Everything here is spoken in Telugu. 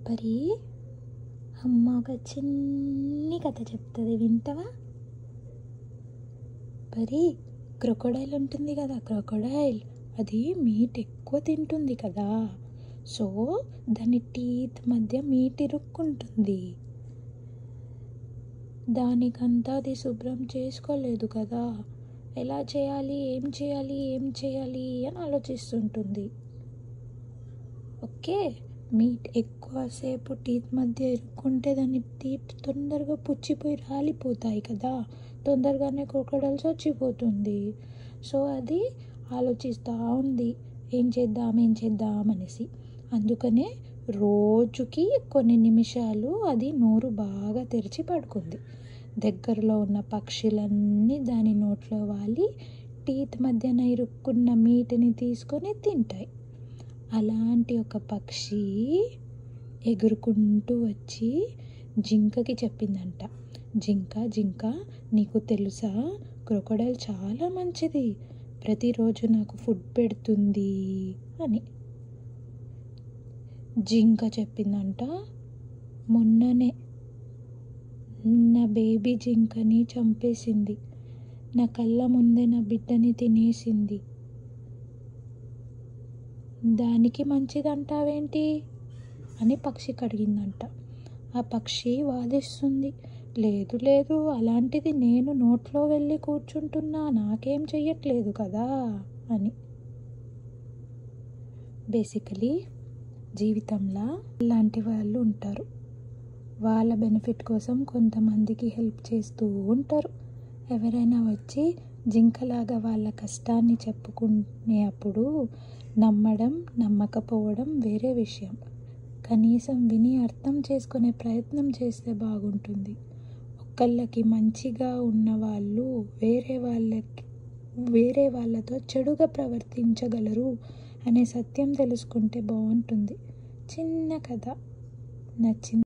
పరి అమ్మ ఒక చిన్ని కథ చెప్తుంది, వింటావా? పరి, క్రొకోడైల్ ఉంటుంది కదా, క్రొకోడైల్ అది మీట్ ఎక్కువ తింటుంది కదా. సో దాని టీత్ మధ్య మీట్ ఇరుక్కుంటుంది. దానికంతా అది శుభ్రం చేసుకోలేదు కదా. ఎలా చేయాలి, ఏం చేయాలి అని ఆలోచిస్తుంటుంది. ఓకే, మీట్ ఎక్కువసేపు టీత్ మధ్య ఇరుక్కుంటే దాని టీత్ తొందరగా పుచ్చిపోయి రాలిపోతాయి కదా, తొందరగానే క్రొకోడైల్ చచ్చిపోతుంది. సో అది ఆలోచిస్తూ ఉంది ఏం చేద్దాం అనేసి. అందుకనే రోజుకి కొన్ని నిమిషాలు అది నోరు బాగా తెరిచి పడుకుంది. దగ్గరలో ఉన్న పక్షులన్నీ దాని నోట్లో వాలి టీత్ మధ్యన ఇరుక్కున్న మీటిని తీసుకొని తింటాయి. అలాంటి ఒక పక్షి ఎగురుకుంటూ వచ్చి జింకకి చెప్పిందంట, జింక నీకు తెలుసా, క్రొకోడైల్ చాలా మంచిది, ప్రతిరోజు నాకు ఫుడ్ పెడుతుంది అని. జింక చెప్పిందంట, మొన్ననే నా బేబీ జింకని చంపేసింది, నా కళ్ళ ముందే నా బిడ్డని తినేసింది, దానికి మంచిదంటావేంటి అని పక్షికి అడిగిందంట. ఆ పక్షి వాదిస్తుంది, లేదు అలాంటిది నేను నోట్లో వెళ్ళి కూర్చుంటున్నా, నాకేం చెయ్యట్లేదు కదా అని. బేసికలీ జీవితంలో ఇలాంటి వాళ్ళు ఉంటారు. వాళ్ళ బెనిఫిట్ కోసం కొంతమందికి హెల్ప్ చేస్తూ ఉంటారు. ఎవరైనా వచ్చి జింకలాగా వాళ్ళ కష్టాన్ని చెప్పుకునే అప్పుడు నమ్మడం నమ్మకపోవడం వేరే విషయం. కనీసం విని అర్థం చేసుకునే ప్రయత్నం చేస్తే బాగుంటుంది. ఒకళ్ళకి మంచిగా ఉన్న వాళ్ళు వేరే వాళ్ళతో చెడుగా ప్రవర్తించగలరు అనే సత్యం తెలుసుకుంటే బాగుంటుంది. చిన్న కథ నచ్చింది.